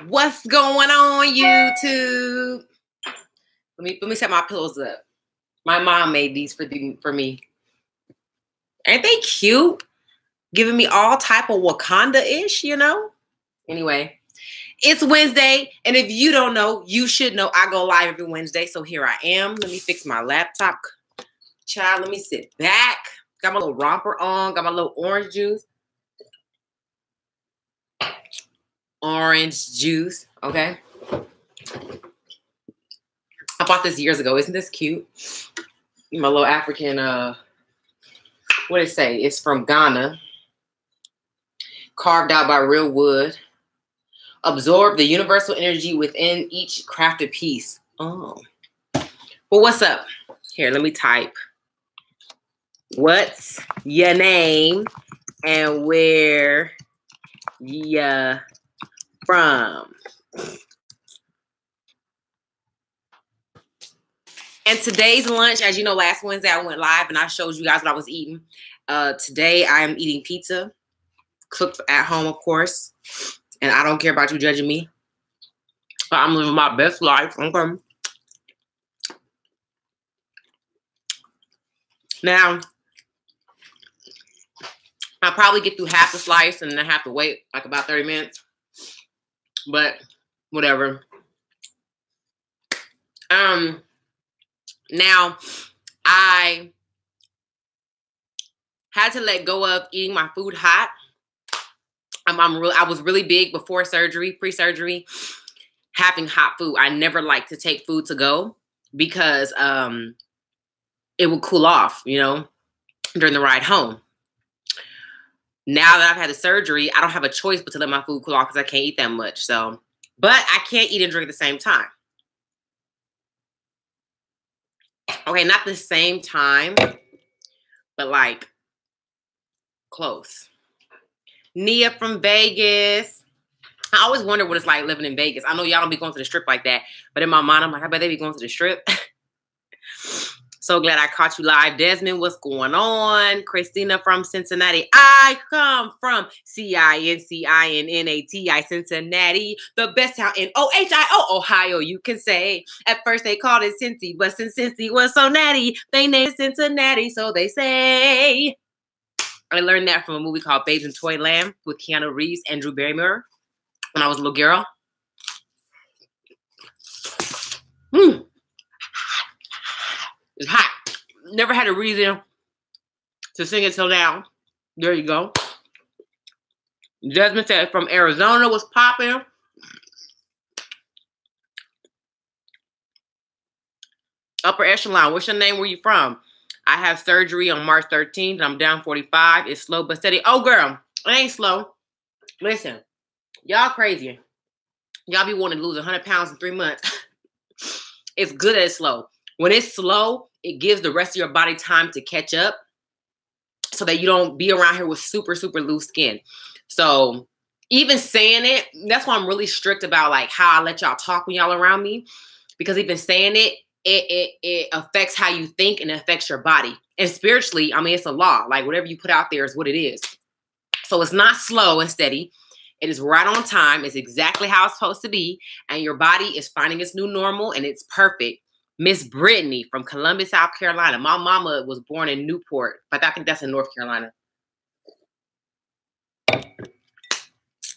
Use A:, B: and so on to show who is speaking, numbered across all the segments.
A: What's going on, YouTube? Let me set my pillows up. My mom made these for me. Ain't they cute? Giving me all type of Wakanda-ish, you know? Anyway, it's Wednesday, and if you don't know, you should know I go live every Wednesday, so here I am. Let me fix my laptop. Child, let me sit back. Got my little romper on. Got my little orange juice. Orange juice, okay? I bought this years ago. Isn't this cute? My little African, what did it say? It's from Ghana. Carved out by real wood. Absorb the universal energy within each crafted piece. Oh. Well, what's up? Here, let me type. What's your name and where ya from? And today's lunch, as you know, last Wednesday I went live and I showed you guys what I was eating. Today I am eating pizza, cooked at home, of course. And I don't care about you judging me. But I'm living my best life. Okay. Now, I'll probably get through half the slice and then I have to wait like about 30 minutes. But whatever. Now, I had to let go of eating my food hot. I was really big before surgery, pre-surgery, having hot food. I never liked to take food to go because it would cool off, you know, during the ride home. Now that I've had the surgery, I don't have a choice but to let my food cool off because I can't eat that much. So, but I can't eat and drink at the same time. Okay, not the same time, but like close. Nia from Vegas. I always wonder what it's like living in Vegas. I know y'all don't be going to the strip like that, but in my mind, I'm like, I bet they be going to the strip. So glad I caught you live. Desmond, what's going on? Christina from Cincinnati. I come from Cincinnati, Cincinnati, the best town in Ohio, Ohio, you can say. At first they called it Cincy, but since Cincy was so natty, they named it Cincinnati, so they say. I learned that from a movie called Babes in Toyland with Keanu Reeves and Drew Barrymore when I was a little girl. It's hot. Never had a reason to sing it till now. There you go. Desmond said from Arizona was popping. Upper echelon. What's your name? Where you from? I have surgery on March 13th. I'm down 45. It's slow but steady. Oh, girl. It ain't slow. Listen. Y'all crazy. Y'all be wanting to lose 100 pounds in 3 months. It's good that it's slow. When it's slow, it gives the rest of your body time to catch up so that you don't be around here with super, super loose skin. So even saying it, that's why I'm really strict about like how I let y'all talk when y'all around me. Because even saying it, it affects how you think and it affects your body. And spiritually, I mean, it's a law. Like whatever you put out there is what it is. So it's not slow and steady. It is right on time. It's exactly how it's supposed to be. And your body is finding its new normal and it's perfect. Miss Brittany from Columbus, South Carolina. My mama was born in Newport, but I think that's in North Carolina.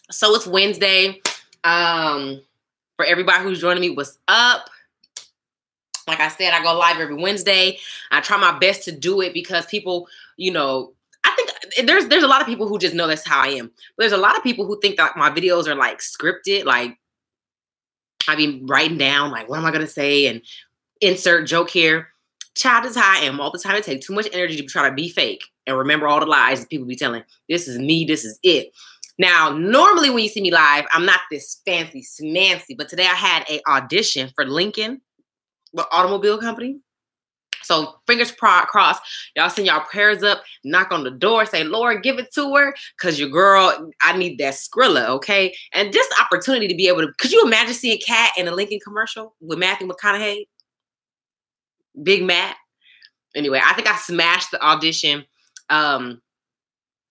A: So it's Wednesday. For everybody who's joining me, what's up? Like I said, I go live every Wednesday. I try my best to do it because people, you know, I think there's a lot of people who just know that's how I am. But there's a lot of people who think that my videos are like scripted. Like I be writing down like, what am I going to say? And insert joke here. Child is how I am all the time. It takes too much energy to try to be fake and remember all the lies that people be telling. This is me. This is it. Now, normally when you see me live, I'm not this fancy smancy, but today I had an audition for Lincoln, the automobile company. So fingers crossed. Y'all send y'all prayers up, knock on the door, say, Lord, give it to her. Because your girl, I need that Skrilla, okay? And just the opportunity to be able to, could you imagine seeing Kat in a Lincoln commercial with Matthew McConaughey? Big Matt. Anyway, I think I smashed the audition.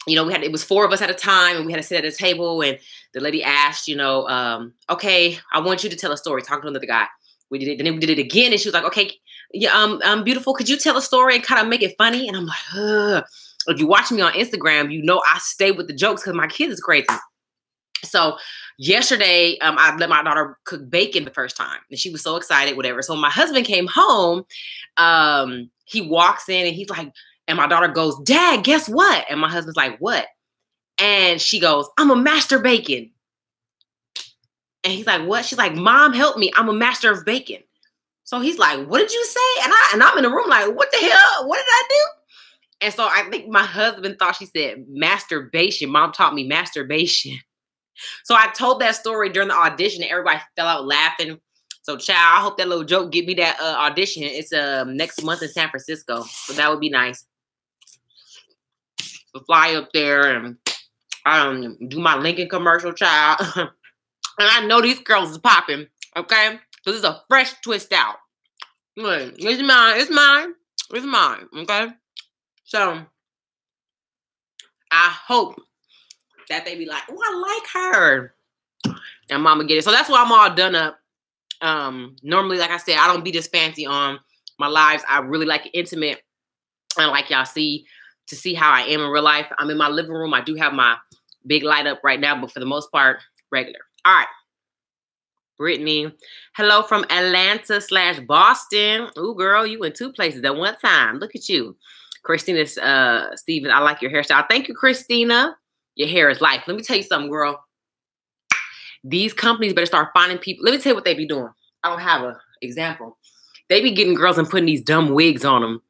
A: it was 4 of us at a time, and we had to sit at a table, and the lady asked, okay, I want you to tell a story. Talking to another guy. We did it, then we did it again, and she was like, okay, yeah, beautiful. Could you tell a story and kind of make it funny? And I'm like, ugh. If you watch me on Instagram, I stay with the jokes because my kids is crazy. So yesterday, I let my daughter cook bacon the first time, and she was so excited, whatever. So when my husband came home, he walks in, and he's like, and my daughter goes, Dad, guess what? And my husband's like, what? And she goes, I'm a master bacon. And he's like, what? She's like, Mom, help me. I'm a master of bacon. So he's like, what did you say? And I'm in the room like, what the hell? What did I do? And so I think my husband thought she said masturbation. Mom taught me masturbation. So I told that story during the audition, and everybody fell out laughing. So, child, I hope that little joke get me that audition. It's next month in San Francisco. So that would be nice. So fly up there and do my Lincoln commercial, child. And I know these girls is popping, okay? So this is a fresh twist out. Look, it's mine. It's mine. It's mine, okay? So I hope that they be like, oh, I like her. And mama get it. So that's why I'm all done up. Normally, like I said, I don't be this fancy on my lives. I really like it intimate. And like y'all see, to see how I am in real life. I'm in my living room. I do have my big light up right now, but for the most part, regular. All right. Brittany, hello from Atlanta/Boston. Ooh, girl, you in 2 places at one time. Look at you. Christina Steven, I like your hairstyle. Thank you, Christina. Your hair is life. Let me tell you something, girl. These companies better start finding people. Let me tell you what they be doing. I don't have an example. They be getting girls and putting these dumb wigs on them.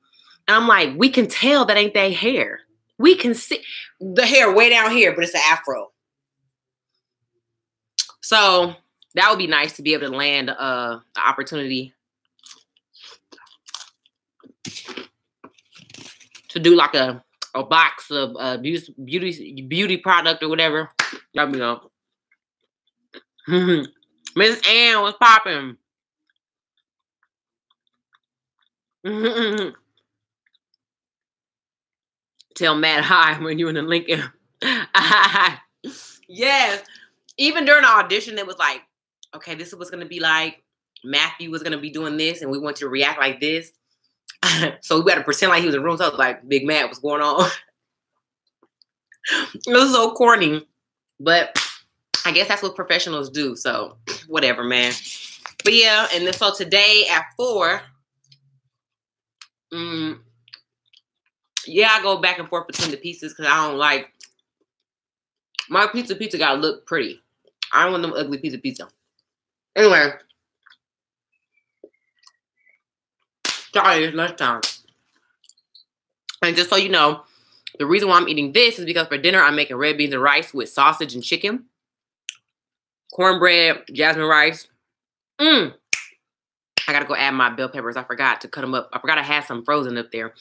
A: And I'm like, we can tell that ain't their hair. We can see the hair way down here, but it's an afro. So that would be nice to be able to land the opportunity to do like a box of beauty product or whatever. Let me know. Miss Ann was popping. Tell Matt hi when you in the Lincoln. Yes. Even during the audition, it was like, okay, this is what's going to be like. Matthew was going to be doing this, and we want you to react like this. So we got to pretend like he was in the room. So I was like, Big Matt, what's going on? It was so corny. But I guess that's what professionals do. So whatever, man. But yeah, and then so today at 4, yeah, I go back and forth between the pieces because I don't like my pizza gotta look pretty. I don't want them ugly pizza. Anyway, sorry, it's lunchtime. And just so you know, the reason why I'm eating this is because for dinner I'm making red beans and rice with sausage and chicken, cornbread, jasmine rice. I gotta go add my bell peppers. I forgot to cut them up. I forgot I had some frozen up there.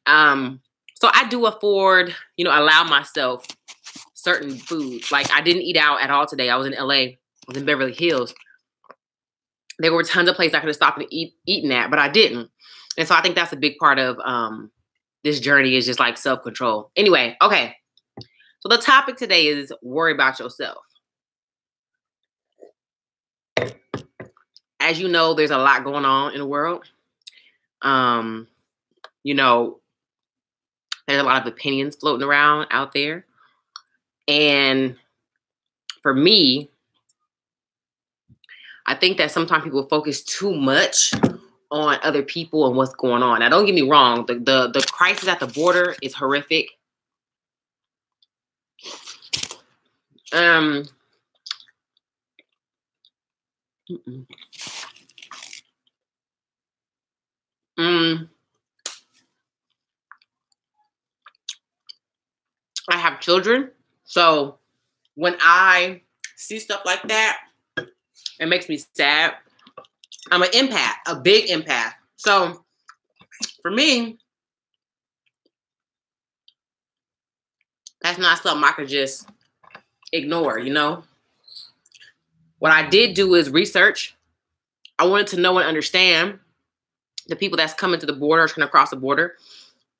A: So I do afford, allow myself certain foods. Like I didn't eat out at all today. I was in LA. I was in Beverly Hills. There were tons of places I could have stopped and eaten at, but I didn't. And so I think that's a big part of this journey is just like self-control. Anyway, okay. So the topic today is worry about yourself. As you know, there's a lot going on in the world. There's a lot of opinions floating around out there. And for me, I think that sometimes people focus too much on other people and what's going on. Now, don't get me wrong. The crisis at the border is horrific. I have children. So when I see stuff like that, it makes me sad. I'm an empath, a big empath. So for me, that's not something I could just ignore, What I did do is research. I wanted to know and understand the people that's coming to the border, trying to cross the border.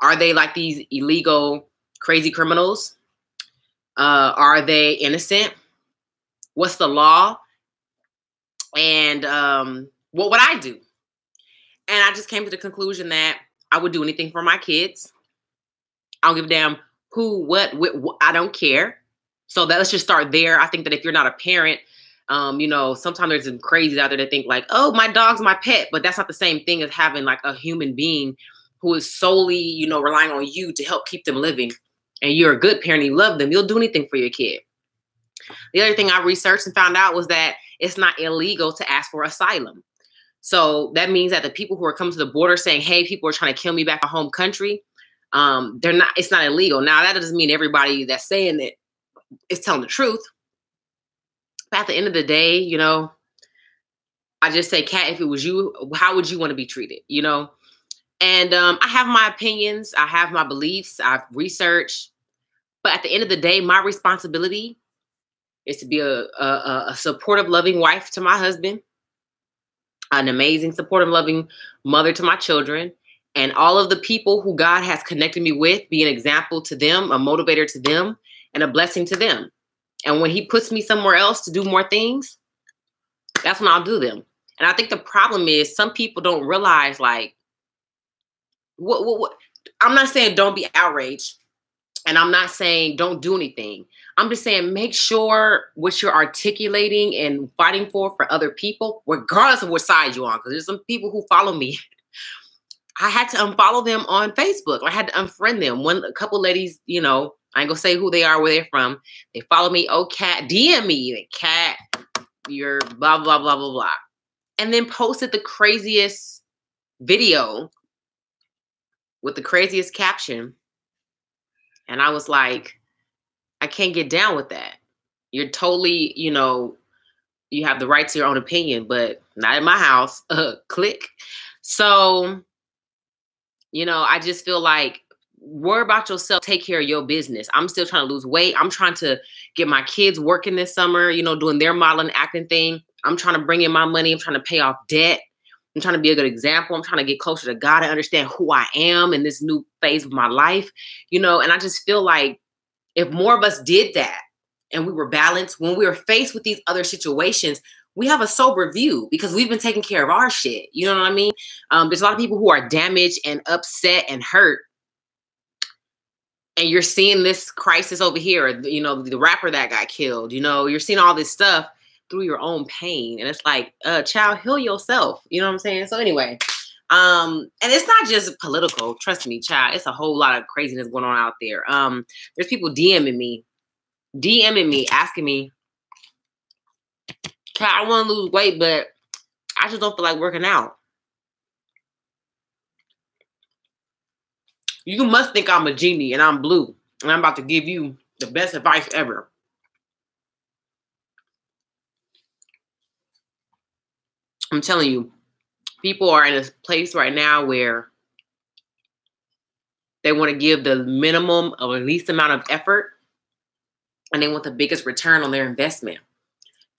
A: Are they like these illegal, crazy criminals? Are they innocent? What's the law? And what would I do? And I just came to the conclusion that I would do anything for my kids. I don't give a damn who, what, I don't care. So let's just start there. I think that if you're not a parent, sometimes there's some crazies out there that think like, oh, my dog's my pet, but that's not the same thing as having like a human being who is solely, relying on you to help keep them living. And you're a good parent, you love them, you'll do anything for your kid. The other thing I researched and found out was that it's not illegal to ask for asylum. So that means that the people who are coming to the border saying, hey, people are trying to kill me back in home country, it's not illegal. Now, that doesn't mean everybody that's saying it is telling the truth. But at the end of the day, I just say, Kat, if it was you, how would you want to be treated? And I have my opinions. I have my beliefs. I've researched. But at the end of the day, my responsibility is to be a supportive, loving wife to my husband, an amazing, supportive, loving mother to my children, and all of the people who God has connected me with, be an example to them, a motivator to them, and a blessing to them. And when he puts me somewhere else to do more things, that's when I'll do them. And I think the problem is some people don't realize, like, what I'm not saying don't be outraged, and I'm not saying don't do anything. I'm just saying make sure what you're articulating and fighting for other people, regardless of what side you're on, because there's some people who follow me. I had to unfollow them on Facebook. I had to unfriend them. A couple ladies, I ain't gonna say who they are, where they're from. They follow me. Oh, Kat, DM me. Kat, you're blah, blah, blah, blah, blah. And then posted the craziest video with the craziest caption. And I was like, I can't get down with that. You're totally, you have the right to your own opinion, but not in my house. Click. So, I just feel like worry about yourself, take care of your business. I'm still trying to lose weight. I'm trying to get my kids working this summer, doing their modeling, acting thing. I'm trying to bring in my money. I'm trying to pay off debt. I'm trying to be a good example. I'm trying to get closer to God and understand who I am in this new phase of my life, and I just feel like if more of us did that and we were balanced, when we were faced with these other situations, we have a sober view because we've been taking care of our shit. You know what I mean? There's a lot of people who are damaged and upset and hurt. And you're seeing this crisis over here, the rapper that got killed, you're seeing all this stuff through your own pain. And it's like, child, heal yourself. You know what I'm saying? So anyway, and it's not just political. Trust me, child. It's a whole lot of craziness going on out there. There's people DMing me, asking me, Kat, I want to lose weight, but I just don't feel like working out. You must think I'm a genie and I'm blue. And I'm about to give you the best advice ever. I'm telling you, people are in a place right now where they want to give the minimum or least amount of effort, and they want the biggest return on their investment.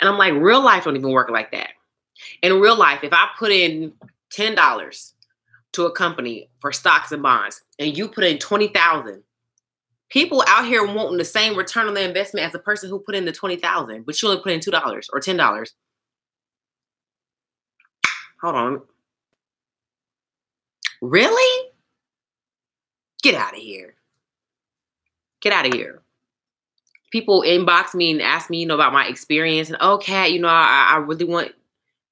A: And I'm like, real life don't even work like that. In real life, if I put in $10 to a company for stocks and bonds, and you put in $20,000, people out here wanting the same return on their investment as the person who put in the $20,000, but you only put in $2 or $10. Hold on. Really? Get out of here. Get out of here. People inbox me and ask me, about my experience. And, oh, Kat, I really want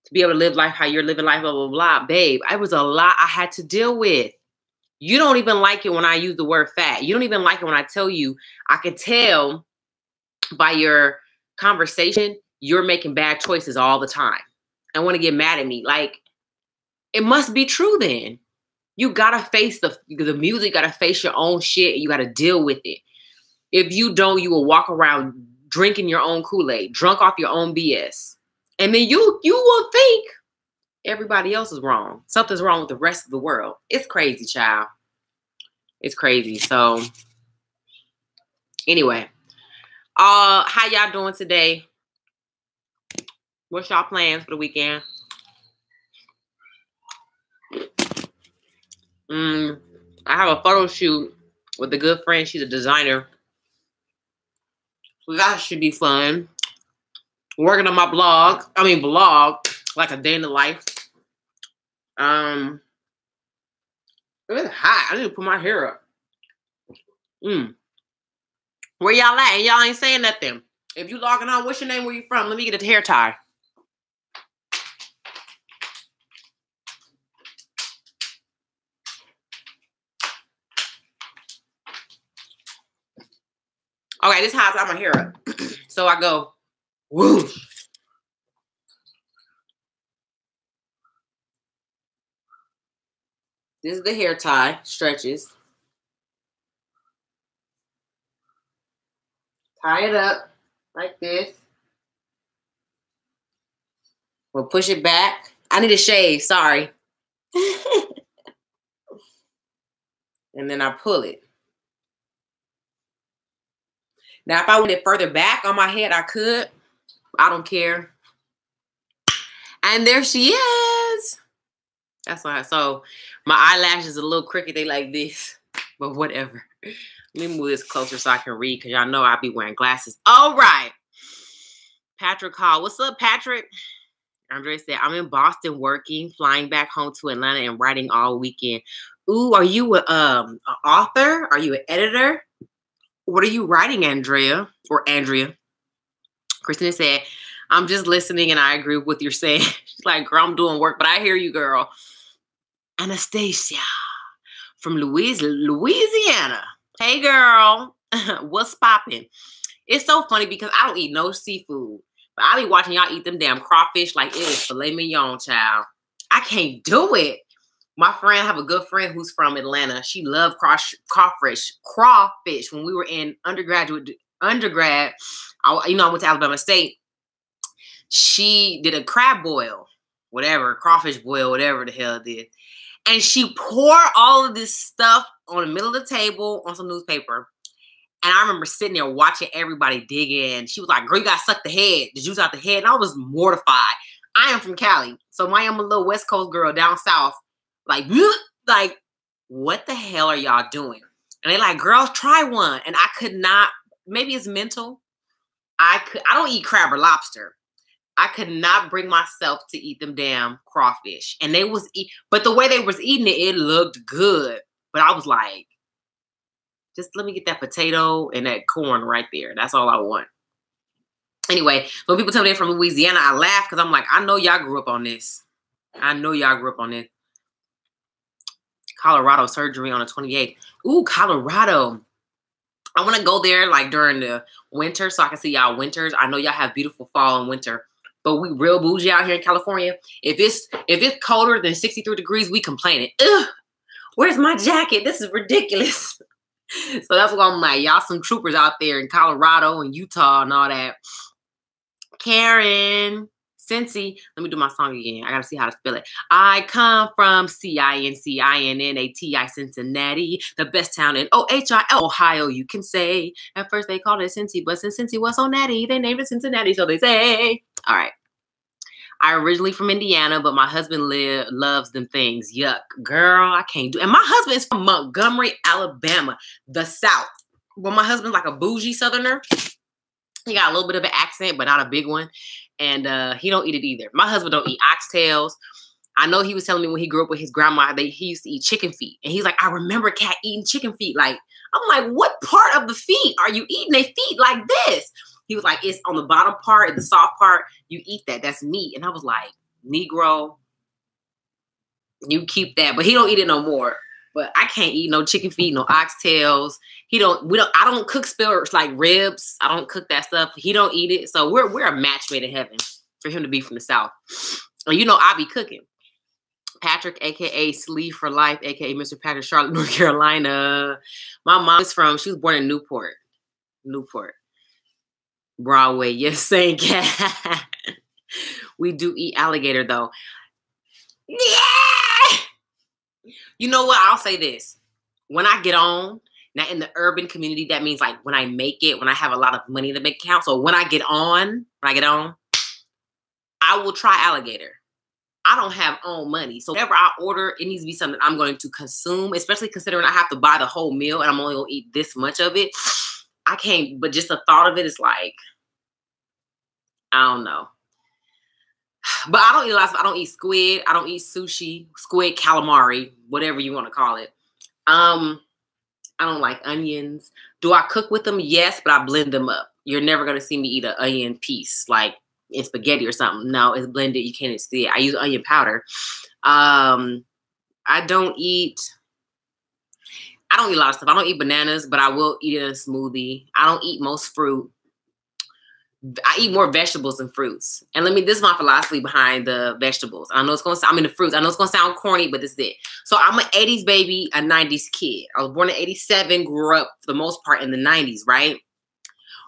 A: to be able to live life how you're living life, blah, blah, blah. Babe, it was a lot I had to deal with. You don't even like it when I use the word fat. You don't even like it when I tell you, I can tell by your conversation, you're making bad choices all the time. I want to get mad at me. Like, it must be true then. You got to face the music, got to face your own shit. You got to deal with it. If you don't, you will walk around drinking your own Kool-Aid, drunk off your own BS. And then you will think everybody else is wrong. Something's wrong with the rest of the world. It's crazy, child. It's crazy. So anyway, how y'all doing today? What's y'all plans for the weekend? I have a photo shoot with a good friend. She's a designer. That should be fun. Working on my blog, like a day in the life. It's hot. I need to put my hair up. Where y'all at? And y'all ain't saying nothing. If you logging on, what's your name? Where you from? Let me get a hair tie. Okay, this is how I tie my hair up. So I go, whoosh. This is the hair tie, stretches. Tie it up like this. We'll push it back. I need a shave, sorry. And then I pull it. Now, if I went it further back on my head, I could. I don't care. And there she is. That's why. So my eyelashes are a little crooked. They like this, but whatever. Let me move this closer so I can read, because y'all know I'll be wearing glasses. All right. Patrick called. What's up, Patrick? Andre said, I'm in Boston working, flying back home to Atlanta and writing all weekend. Ooh, are you an author? Are you an editor? What are you writing, Andrea? Or Andrea? Christina said, I'm just listening and I agree with what you're saying. She's like, girl, I'm doing work, but I hear you, girl. Anastasia from Louisiana. Hey, girl. What's popping? It's so funny because I don't eat no seafood. But I be watching y'all eat them damn crawfish like it is filet mignon, child. I can't do it. My friend, I have a good friend who's from Atlanta. She loved crawfish. When we were in undergrad, I went to Alabama State. She did a crab boil, whatever, crawfish boil, whatever the hell it did. And she poured all of this stuff on the middle of the table on some newspaper. And I remember sitting there watching everybody dig in. She was like, girl, you got to suck the head, the juice out the head. And I was mortified. I am from Cali. So I am a little West Coast girl down south. Like, what the hell are y'all doing? And they're like, girls, try one. And I could not, maybe it's mental. I don't eat crab or lobster. I could not bring myself to eat them damn crawfish. And but the way they was eating it, it looked good. But I was like, just let me get that potato and that corn right there. That's all I want. Anyway, when people tell me they're from Louisiana, I laugh because I'm like, I know y'all grew up on this. Colorado surgery on the 28th. Ooh, Colorado. I want to go there like during the winter so I can see y'all winters. I know y'all have beautiful fall and winter, but we real bougie out here in California. If it's colder than 63 degrees, we complaining. Ugh, where's my jacket? This is ridiculous. So that's what I'm like. Y'all some troopers out there in Colorado and Utah and all that. Karen, Cincy. Let me do my song again. I got to see how to spell it. I come from Cincinati, Cincinnati, the best town in Ohio, you can say. At first they called it Cincy, but since Cincy was so natty, they named it Cincinnati, so they say. All right. I originally from Indiana, but my husband loves them things. Yuck. Girl, I can't do it. And my husband is from Montgomery, Alabama, the South. Well, my husband's like a bougie Southerner. He got a little bit of an accent, but not a big one. And he don't eat it either. My husband don't eat oxtails. I know he was telling me when he grew up with his grandma, he used to eat chicken feet. And he's like, I remember Cat eating chicken feet. Like, I'm like, what part of the feet are you eating? They feet like this. He was like, it's on the bottom part, the soft part. You eat that. That's meat. And I was like, Negro, you keep that. But he don't eat it no more. But I can't eat no chicken feet, no oxtails. I don't cook spillers like ribs. I don't cook that stuff. He don't eat it. So we're a match made in heaven for him to be from the South. And I be cooking. Patrick, a.k.a. Sleeve for Life, a.k.a. Mr. Patrick, Charlotte, North Carolina. My mom is she was born in Newport. Broadway, yes, same cat. We do eat alligator, though. Yeah! You know what? I'll say this. When I get on, now in the urban community, that means like when I make it, when I have a lot of money in the bank account. So when I get on, I will try alligator. I don't have own money. So whatever I order, it needs to be something I'm going to consume, especially considering I have to buy the whole meal and I'm only going to eat this much of it. I can't, but just the thought of it is like, I don't know. But I don't eat a lot of, I don't eat squid. I don't eat sushi, squid, calamari, whatever you want to call it. I don't like onions. Do I cook with them? Yes, but I blend them up. You're never going to see me eat an onion piece like in spaghetti or something. No, it's blended. You can't see it. I use onion powder. I don't eat a lot of stuff. I don't eat bananas, but I will eat it in a smoothie. I don't eat most fruit. I eat more vegetables than fruits. And this is my philosophy behind the vegetables. I know it's going to sound, the fruits. I know it's going to sound corny, but this is it. So I'm an 80s baby, a 90s kid. I was born in 87, grew up for the most part in the 90s, right?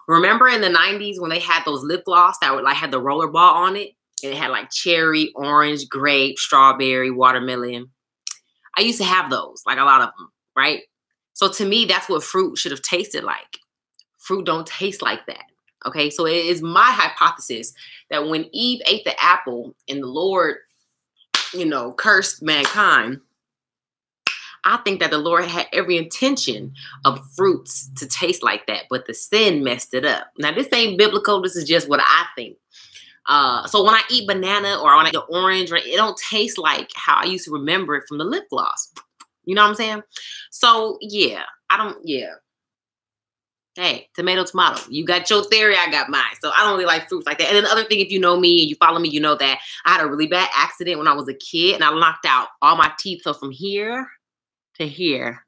A: Remember in the 90s when they had those lip gloss that would like had the roller ball on it? And it had like cherry, orange, grape, strawberry, watermelon. I used to have those, like a lot of them, right? So to me, that's what fruit should have tasted like. Fruit don't taste like that. Okay, so it is my hypothesis that when Eve ate the apple and the Lord, cursed mankind, I think that the Lord had every intention of fruits to taste like that, but the sin messed it up. Now, this ain't biblical. This is just what I think. So when I eat banana or when I eat the orange, right, it don't taste like how I used to remember it from the lip gloss. You know what I'm saying? So, yeah, Hey, tomato. You got your theory, I got mine. So I don't really like fruits like that. And then the other thing, if you know me and you follow me, you know that I had a really bad accident when I was a kid and I knocked out all my teeth. So from here to here,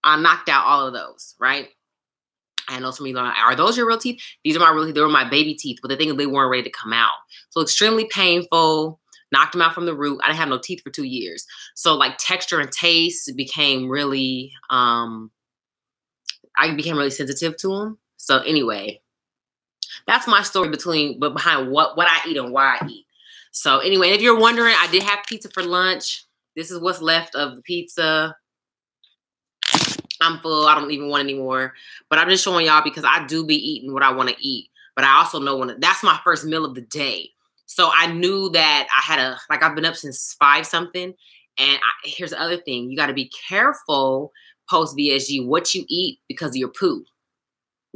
A: I knocked out all of those, right? And those from me, are those your real teeth? These are my real teeth. They were my baby teeth, but the thing is they weren't ready to come out. So extremely painful. Knocked them out from the root. I didn't have no teeth for 2 years. So like texture and taste became really, I became really sensitive to them. So anyway, that's my story behind what I eat and why I eat. So anyway, if you're wondering, I did have pizza for lunch. This is what's left of the pizza. I'm full. I don't even want any more. But I'm just showing y'all because I do be eating what I want to eat. But I also know that's my first meal of the day. So I knew that I had I've been up since 5 something. And here's the other thing. You got to be careful post VSG what you eat because of your poo.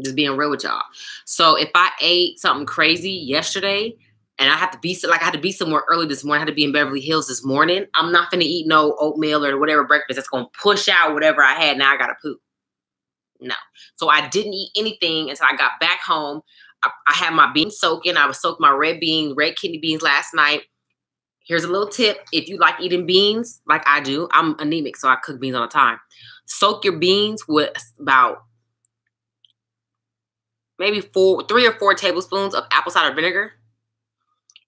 A: Just being real with y'all. So if I ate something crazy yesterday and I had to be somewhere early this morning, I had to be in Beverly Hills this morning, I'm not going to eat no oatmeal or whatever breakfast that's going to push out whatever I had. Now I got to poop. No. So I didn't eat anything until I got back home. I had my beans soaking. I was soaking my red kidney beans last night. Here's a little tip. If you like eating beans, like I do, I'm anemic, so I cook beans all the time. Soak your beans with about maybe 3 or 4 tablespoons of apple cider vinegar.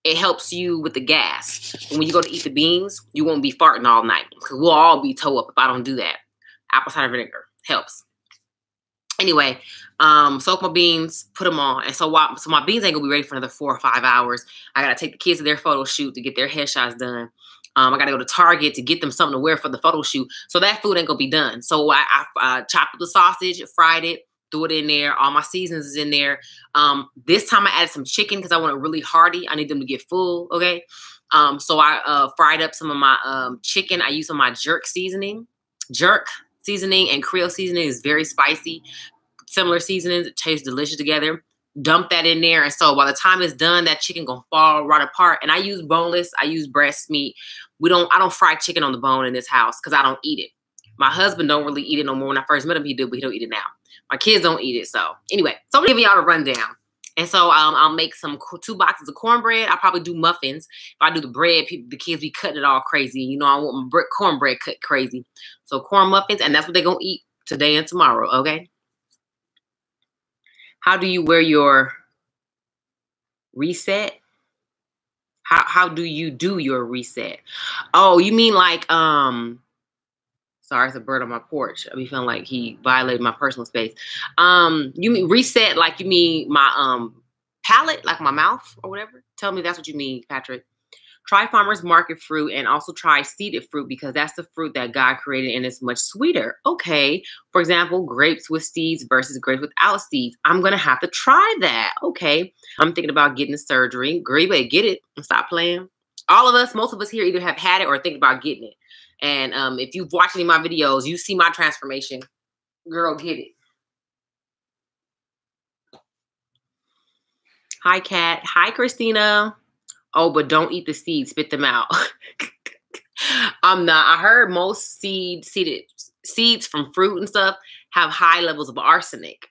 A: It helps you with the gas. When you go to eat the beans, you won't be farting all night because we'll all be toe up if I don't do that. Apple cider vinegar helps. Anyway, soak my beans, put them on. And so my beans ain't gonna be ready for another 4 or 5 hours. I gotta take the kids to their photo shoot to get their headshots done. I gotta go to Target to get them something to wear for the photo shoot. So that food ain't gonna be done. So I chopped up the sausage, fried it, threw it in there. All my seasons is in there. This time I added some chicken because I want it really hearty. I need them to get full, okay? So I fried up some of my chicken. I used some of my jerk seasoning. Jerk seasoning and Creole seasoning is very spicy. Similar seasonings, it tastes delicious together. Dump that in there. And so by the time it's done, that chicken gonna fall right apart. And I use boneless. I use breast meat. I don't fry chicken on the bone in this house because I don't eat it. My husband don't really eat it no more. When I first met him, he did, but he don't eat it now. My kids don't eat it. So anyway, so I'm giving y'all a rundown. And so I'll make 2 boxes of cornbread. I'll probably do muffins. If I do the bread, the kids be cutting it all crazy. You know, I want my cornbread cut crazy. So corn muffins, and that's what they're going to eat today and tomorrow, okay? How do you wear your reset? How do you do your reset? Oh, you mean like, sorry, it's a bird on my porch. I be feeling like he violated my personal space. You mean reset like you mean my palate, like my mouth or whatever? Tell me that's what you mean, Patrick. Try farmers market fruit and also try seeded fruit because that's the fruit that God created and it's much sweeter. Okay. For example, grapes with seeds versus grapes without seeds. I'm going to have to try that. Okay. I'm thinking about getting the surgery. Girl, you better get it and stop playing. All of us, most of us here either have had it or think about getting it. And if you've watched any of my videos, you see my transformation. Girl, get it. Hi, Kat. Hi, Christina. Oh, but don't eat the seeds. Spit them out. I'm not. I heard most seeds from fruit and stuff have high levels of arsenic.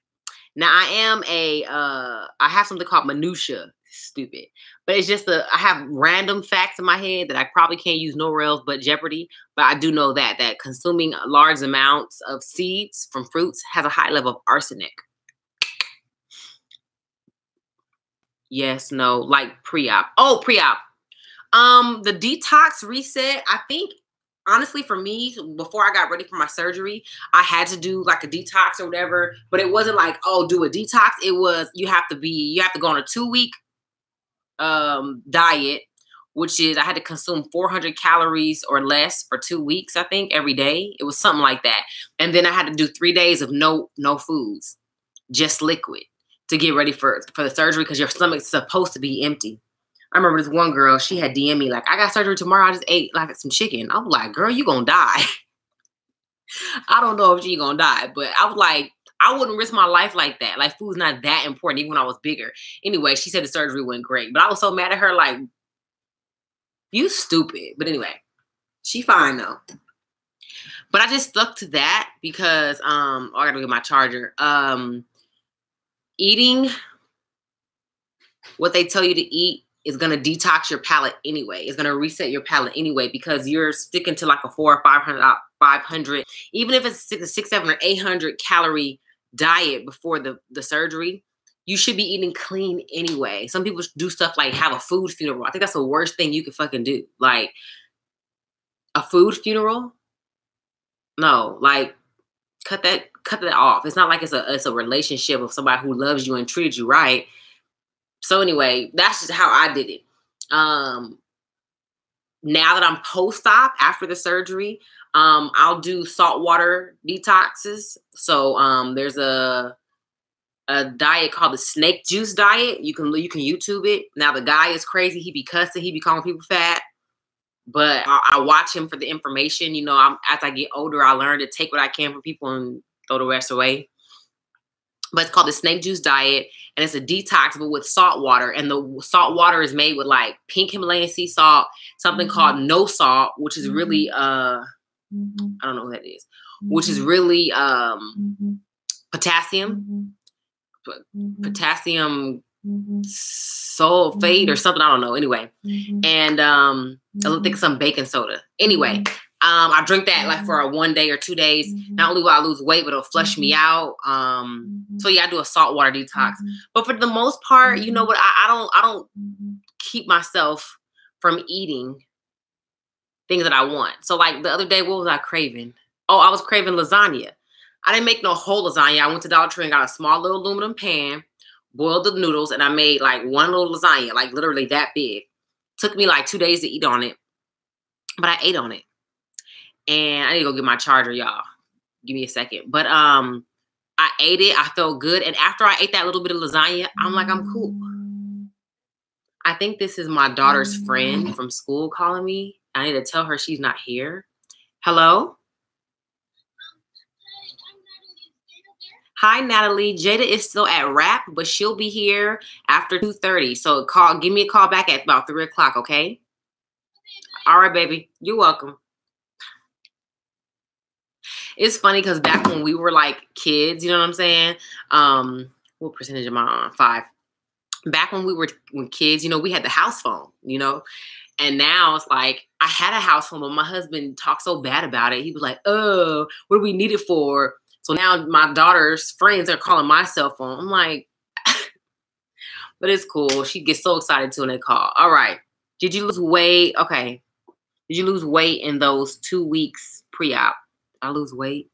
A: Now I have something called minutia. Stupid. But it's just I have random facts in my head that I probably can't use nowhere else but Jeopardy. But I do know that consuming large amounts of seeds from fruits has a high level of arsenic. Yes, no, like pre-op. Oh, pre-op. The detox reset, I think honestly for me, before I got ready for my surgery, I had to do like a detox or whatever, but it wasn't like, oh, do a detox. It was you have to go on a 2-week diet, which is I had to consume 400 calories or less for 2 weeks, I think, every day. It was something like that. And then I had to do 3 days of no foods, just liquid to get ready for the surgery because your stomach's supposed to be empty. I remember this one girl, she had DM me like, I got surgery tomorrow. I just ate like some chicken. I was like, girl, you gonna die. I don't know if she gonna die, but I was like, I wouldn't risk my life like that. Like food's not that important, even when I was bigger. Anyway, she said the surgery went great, but I was so mad at her, like, you stupid. But anyway, she fine though. But I just stuck to that because I gotta get my charger. Eating what they tell you to eat is going to detox your palate anyway. It's going to reset your palate anyway because you're sticking to like a 400 or 500, even if it's a 600, 700 or 800 calorie diet before the surgery, you should be eating clean anyway. Some people do stuff like have a food funeral. I think that's the worst thing you could fucking do. Like a food funeral? No, like cut that off. It's not like it's a relationship of somebody who loves you and treated you right. So anyway, that's just how I did it. Now that I'm post-op after the surgery, I'll do saltwater detoxes. So there's a diet called the snake juice diet. You can YouTube it. Now the guy is crazy. He be cussing. He be calling people fat. But I watch him for the information. You know, as I get older, I learn to take what I can from people and throw the rest away. But it's called the snake juice diet, and it's a detox, but with salt water. And the salt water is made with like pink Himalayan sea salt, something called no salt, which is really I don't know what that is, which is really potassium, potassium sulfate or something. I don't know. Anyway, and I think some baking soda. Anyway. I drink that like for a 1 day or 2 days. Not only will I lose weight, but it'll flush me out. So yeah, I do a saltwater detox. But for the most part, you know what? I don't keep myself from eating things that I want. So like the other day, what was I craving? Oh, I was craving lasagna. I didn't make no whole lasagna. I went to Dollar Tree and got a small little aluminum pan, boiled the noodles, and I made like one little lasagna, like literally that big. Took me like 2 days to eat on it, but I ate on it. And I need to go get my charger, y'all. Give me a second. But I ate it. I felt good. And after I ate that little bit of lasagna, I'm like, I'm cool. I think this is my daughter's friend from school calling me. I need to tell her she's not here. Hello? Hi, Natalie. Jada is still at rap, but she'll be here after 2:30. So give me a call back at about 3 o'clock, okay? All right, baby. You're welcome. It's funny because back when we were like kids, you know what I'm saying? What percentage am I on? 5. Back when we were kids, you know, we had the house phone, you know? And now it's like, I had a house phone, but my husband talked so bad about it. He was like, oh, what do we need it for? So now my daughter's friends are calling my cell phone. I'm like, but it's cool. She gets so excited too when they call. All right. Did you lose weight? Okay. Did you lose weight in those 2 weeks pre-op? I lose weight?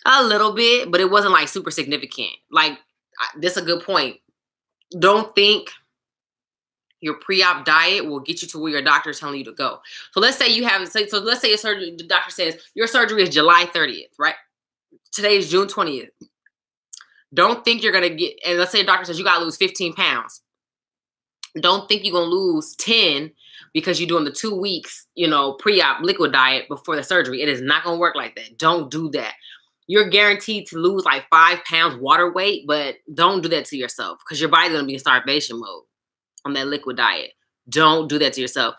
A: A little bit, but it wasn't like super significant. Like, this is a good point. Don't think your pre-op diet will get you to where your doctor is telling you to go. So let's say so let's say the doctor says your surgery is July 30th, right? Today is June 20th. Don't think you're going to get, and let's say the doctor says you got to lose 15 pounds. Don't think you're going to lose 10 because you're doing the 2 weeks, you know, pre-op liquid diet before the surgery. It is not going to work like that. Don't do that. you're guaranteed to lose like 5 pounds water weight, but don't do that to yourself because your body's going to be in starvation mode on that liquid diet. Don't do that to yourself.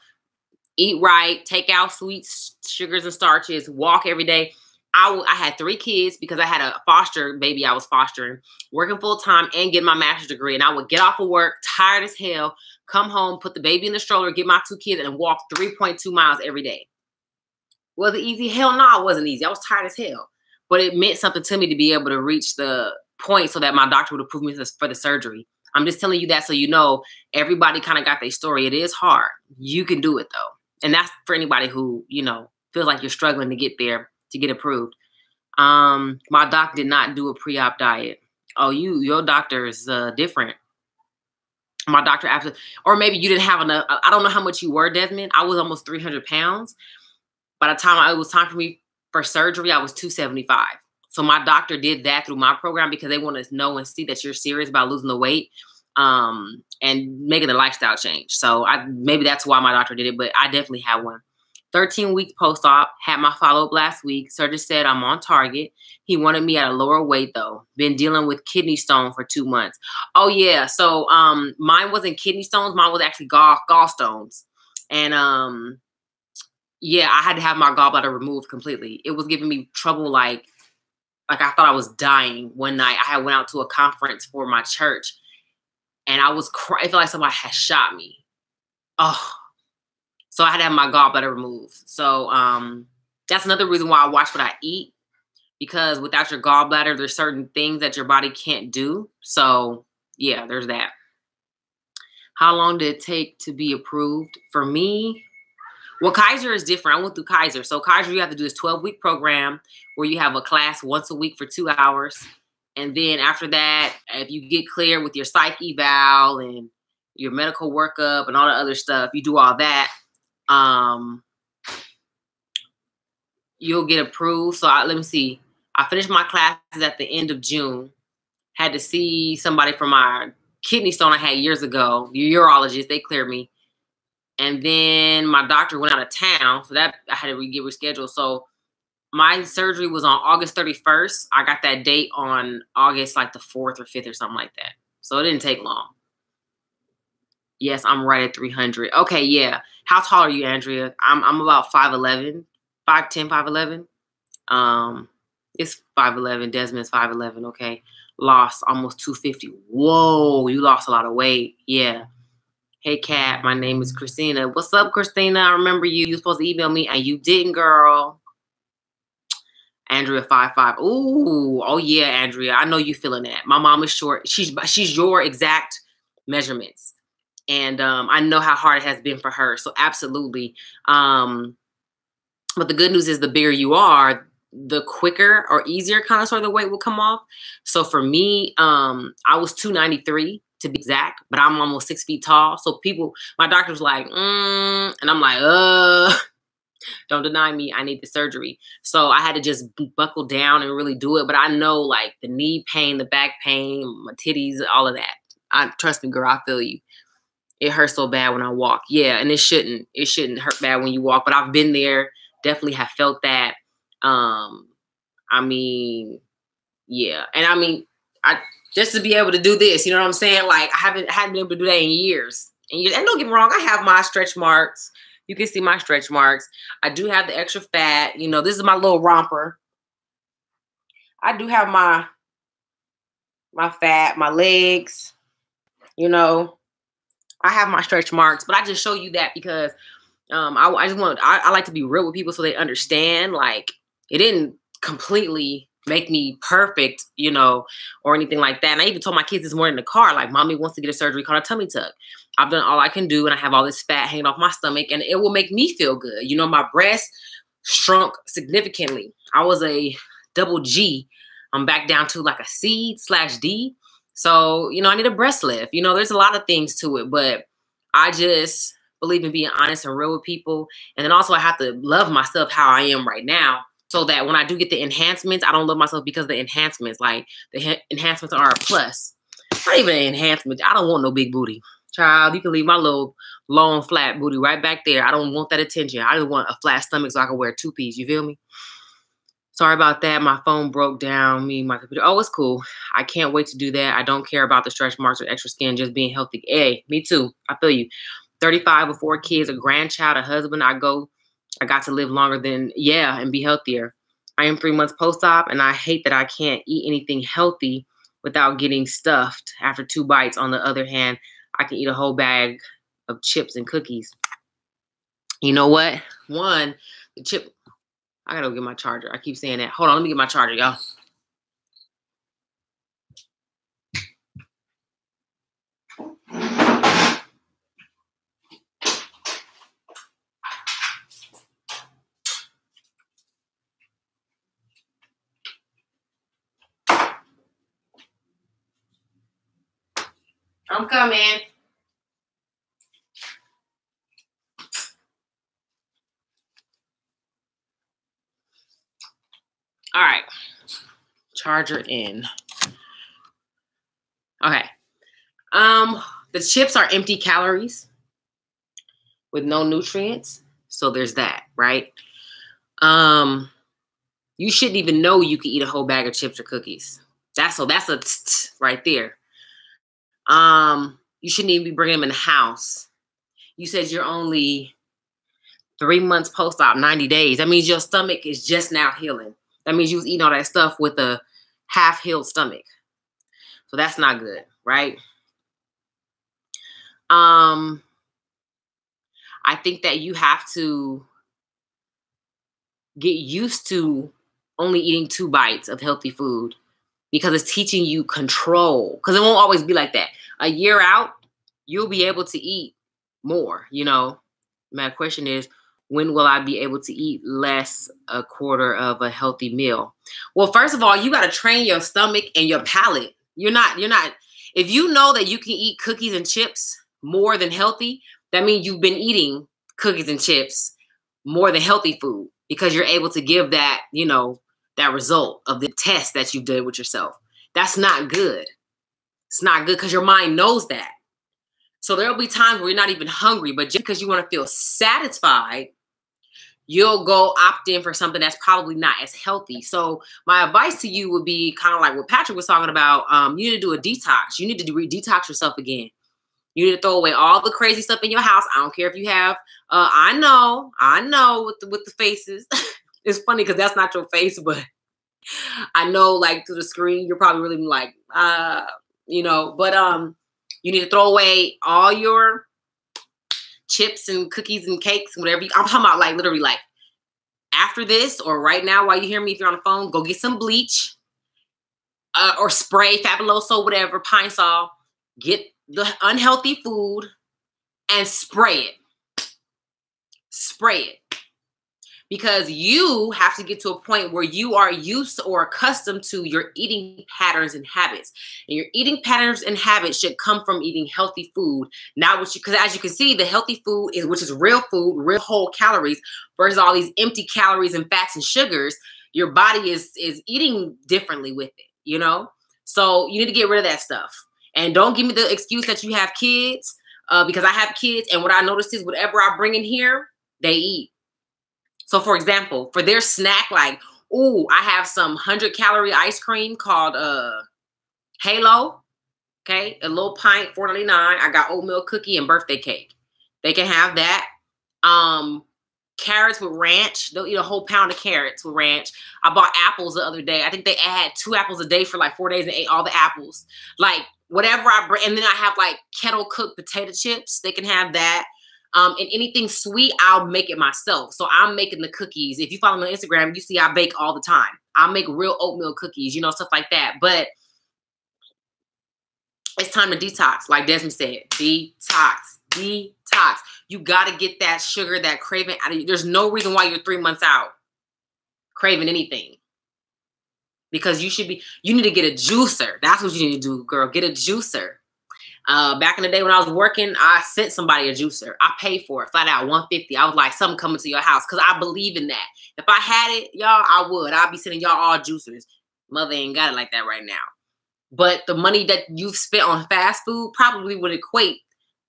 A: Eat right, take out sweets, sugars, and starches, walk every day. I had 3 kids because I had a foster baby I was fostering, working full time and getting my master's degree. And I would get off of work, tired as hell, come home, put the baby in the stroller, get my 2 kids, and walk 3.2 miles every day. Was it easy? Hell no, it wasn't easy. I was tired as hell. But it meant something to me to be able to reach the point so that my doctor would approve me for the surgery. I'm just telling you that so you know everybody kind of got their story. It is hard. You can do it though. And that's for anybody who, you know, feels like you're struggling to get there, to get approved. My doc did not do a pre-op diet. Oh, your doctor is different. My doctor absolutely, or maybe you didn't have enough. I don't know how much you were, Desmond. I was almost 300 pounds. By the time it was time for me for surgery, I was 275. So my doctor did that through my program because they want to know and see that you're serious about losing the weight and making a lifestyle change. So maybe that's why my doctor did it, but I definitely had one. 13 weeks post-op, had my follow-up last week. Surgeon said I'm on target. He wanted me at a lower weight though. Been dealing with kidney stone for 2 months. Oh yeah, so mine wasn't kidney stones. Mine was actually gallstones. And yeah, I had to have my gallbladder removed completely. It was giving me trouble like I thought I was dying one night. I had went out to a conference for my church and I was crying. I felt like somebody had shot me. Oh, so I had to have my gallbladder removed. So that's another reason why I watch what I eat, because without your gallbladder, there's certain things that your body can't do. So yeah, there's that. How long did it take to be approved? For me, well, Kaiser is different. I went through Kaiser. So Kaiser, you have to do this 12-week program where you have a class once a week for 2 hours. And then after that, if you get clear with your psych eval and your medical workup and all the other stuff, you do all that, you'll get approved. So let me see. I finished my classes at the end of June. Had to see somebody from my kidney stone I had years ago, urologist. They cleared me. And then my doctor went out of town, so that I had to get rescheduled. So my surgery was on August 31st. I got that date on August like the 4th or 5th or something like that. So it didn't take long. Yes, I'm right at 300. Okay, yeah. How tall are you, Andrea? I'm about 5'11", 5'10", 5'11". It's 5'11". Desmond's 5'11". Okay, lost almost 250. Whoa, you lost a lot of weight. Yeah. Hey, Kat, my name is Christina. What's up, Christina? I remember you. You were supposed to email me, and you didn't, girl. Andrea, 5'5". Ooh, oh, yeah, Andrea. I know you feeling that. My mom is short. She's your exact measurements. And I know how hard it has been for her. So, absolutely. But the good news is the bigger you are, the quicker or easier kind of sort of the weight will come off. So, for me, I was 293. To be exact, but I'm almost 6 feet tall. So my doctor was like, and I'm like, don't deny me. I need the surgery. So I had to just buckle down and really do it. But I know like the knee pain, the back pain, my titties, all of that. Trust me, girl, I feel you. It hurts so bad when I walk. Yeah, and it shouldn't hurt bad when you walk. But I've been there, definitely have felt that. I mean, yeah. And I mean, just to be able to do this, you know what I'm saying? Like I hadn't been able to do that in years. And don't get me wrong, I have my stretch marks. You can see my stretch marks. I do have the extra fat. You know, this is my little romper. I do have my fat, my legs. You know, I have my stretch marks, but I just show you that because I like to be real with people so they understand. Like it didn't completely make me perfect, you know, or anything like that. And I even told my kids this morning in the car, like, mommy wants to get a surgery called a tummy tuck. I've done all I can do, and I have all this fat hanging off my stomach, and it will make me feel good. You know, my breast shrunk significantly. I was a double G. I'm back down to like a C/D. So, you know, I need a breast lift. You know, there's a lot of things to it, but I just believe in being honest and real with people. And then also I have to love myself how I am right now, so that when I do get the enhancements, I don't love myself because of the enhancements. Like, the enhancements are a plus. Not even an enhancement. I don't want no big booty. Child, you can leave my little long, flat booty right back there. I don't want that attention. I just want a flat stomach so I can wear a 2-piece. You feel me? Sorry about that. My phone broke down. My computer. Oh, it's cool. I can't wait to do that. I don't care about the stretch marks or extra skin, just being healthy. Hey, me too. I feel you. 35 with 4 kids, a grandchild, a husband. I got to live longer than, and be healthier. I am 3 months post-op, and I hate that I can't eat anything healthy without getting stuffed after 2 bites. On the other hand, I can eat a whole bag of chips and cookies. You know what? One, the chip. I gotta go get my charger. I keep saying that. Hold on, let me get my charger, y'all. I'm coming. All right. Charger in. Okay. The chips are empty calories with no nutrients. So there's that, right? You shouldn't even know you could eat a whole bag of chips or cookies. That's a right there. You shouldn't even be bringing them in the house. You said you're only 3 months post-op, 90 days. That means your stomach is just now healing. That means you was eating all that stuff with a half-healed stomach. So that's not good, right? I think that you have to get used to only eating 2 bites of healthy food because it's teaching you control. Because it won't always be like that. A year out, you'll be able to eat more, you know. My question is, when will I be able to eat less a quarter of a healthy meal? Well, first of all, you got to train your stomach and your palate. You're not, if you know that you can eat cookies and chips more than healthy, that means you've been eating cookies and chips more than healthy food because you're able to give that, that result of the test that you did with yourself. That's not good. It's not good because your mind knows that. So there'll be times where you're not even hungry, but just because you want to feel satisfied, you'll go opt in for something that's probably not as healthy. So my advice to you would be kind of like what Patrick was talking about. You need to do a detox. You need to detox yourself again. You need to throw away all the crazy stuff in your house. I don't care if you have, I know with the faces. It's funny because that's not your face, but I know like through the screen, you're probably really like, but you need to throw away all your chips and cookies and cakes, whatever. I'm talking about like literally like after this or right now while you hear me, if you're on the phone, go get some bleach or spray, Fabuloso, whatever, Pine Sol. Get the unhealthy food and spray it. Spray it. Because you have to get to a point where you are used or accustomed to your eating patterns and habits. And your eating patterns and habits should come from eating healthy food. Not what you, because as you can see, the healthy food is, which is real food, real whole calories, versus all these empty calories and fats and sugars. Your body is eating differently with it, So you need to get rid of that stuff. And don't give me the excuse that you have kids, because I have kids. And what I noticed is whatever I bring in here, they eat. So for example, for their snack, like, I have some 100-calorie ice cream called Halo. Okay, a little pint, $4.99. I got oatmeal cookie and birthday cake. They can have that. Carrots with ranch. They'll eat a whole pound of carrots with ranch. I bought apples the other day. I think they had 2 apples a day for like 4 days and ate all the apples. Like whatever I bring. And then I have like kettle cooked potato chips. They can have that. And anything sweet, I'll make it myself. So I'm making the cookies. If you follow me on Instagram, you see I bake all the time. I make real oatmeal cookies, stuff like that. But it's time to detox. Like Desmond said, detox. You got to get that sugar, that craving out of you. There's no reason why you're 3 months out craving anything. Because you need to get a juicer. That's what you need to do, girl. Get a juicer. Back in the day when I was working, I sent somebody a juicer. I paid for it, flat out, $150. I was like, something coming to your house, because I believe in that. If I had it, y'all, I would. I'd be sending y'all all juicers. Mother ain't got it like that right now. But the money that you've spent on fast food probably would equate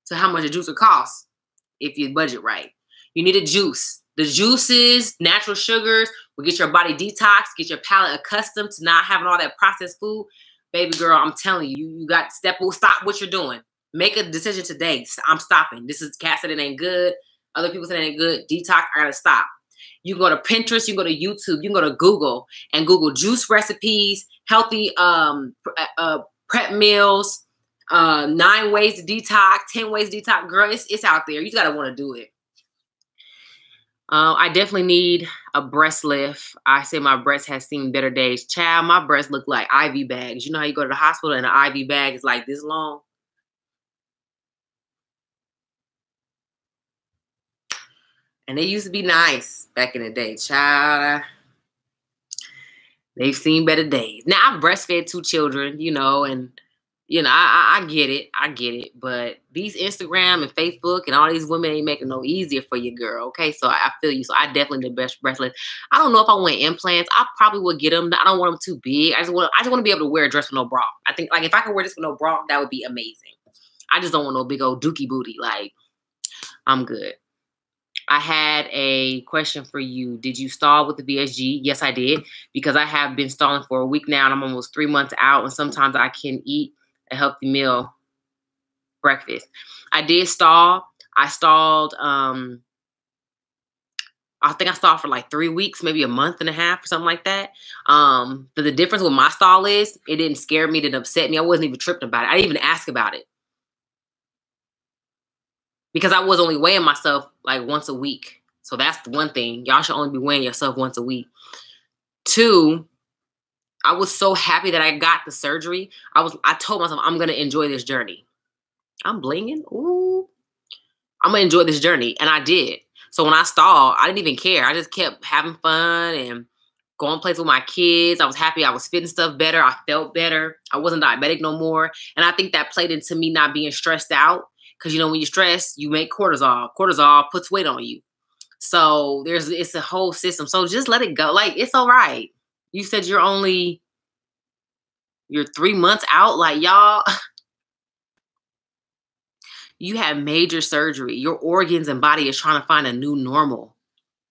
A: to how much a juicer costs if you budget right. You need a juice. The juices, natural sugars will get your body detox, get your palate accustomed to not having all that processed food. Baby girl, I'm telling you, you got to stop what you're doing. Make a decision today. I'm stopping. This is Kat said it ain't good. Other people said it ain't good. Detox, I gotta stop. You can go to Pinterest, you can go to YouTube, you can go to Google and Google juice recipes, healthy prep meals, 9 ways to detox, 10 ways to detox. Girl, it's out there. You gotta want to do it. I definitely need a breast lift. I say my breast has seen better days. Child, my breasts look like IV bags. You know how you go to the hospital and an IV bag is like this long? And they used to be nice back in the day. Child, they've seen better days. Now, I've breastfed 2 children, you know, and I get it. I get it. But these Instagram and Facebook and all these women ain't making no easier for you, girl. Okay. So I feel you. So I definitely need the best breast lift. I don't know if I want implants. I probably would get them. I don't want them too big. I just want to be able to wear a dress with no bra. I think like if I could wear this with no bra, that would be amazing. I just don't want no big old dookie booty. Like, I'm good. I had a question for you. Did you stall with the VSG? Yes, I did. Because I have been stalling for a week now and I'm almost 3 months out. And sometimes I can eat a healthy meal breakfast. I did stall. I stalled, I think I stalled for like 3 weeks, maybe a month and a half or something like that. But the difference with my stall is it didn't scare me, it didn't upset me. I wasn't even tripping about it. I didn't even ask about it. Because I was only weighing myself like once a week. So that's the one thing. Y'all should only be weighing yourself once a week. 2, I was so happy that I got the surgery. I told myself, I'm going to enjoy this journey. I'm blinging. Ooh. I'm going to enjoy this journey. And I did. So when I stalled, I didn't even care. I just kept having fun and going places with my kids. I was happy. I was fitting stuff better. I felt better. I wasn't diabetic no more. And I think that played into me not being stressed out. Because, you know, when you stress, you make cortisol. Cortisol puts weight on you. So it's a whole system. So just let it go. Like, it's all right. You said you're 3 months out. Like, y'all, you had major surgery. Your organs and body is trying to find a new normal.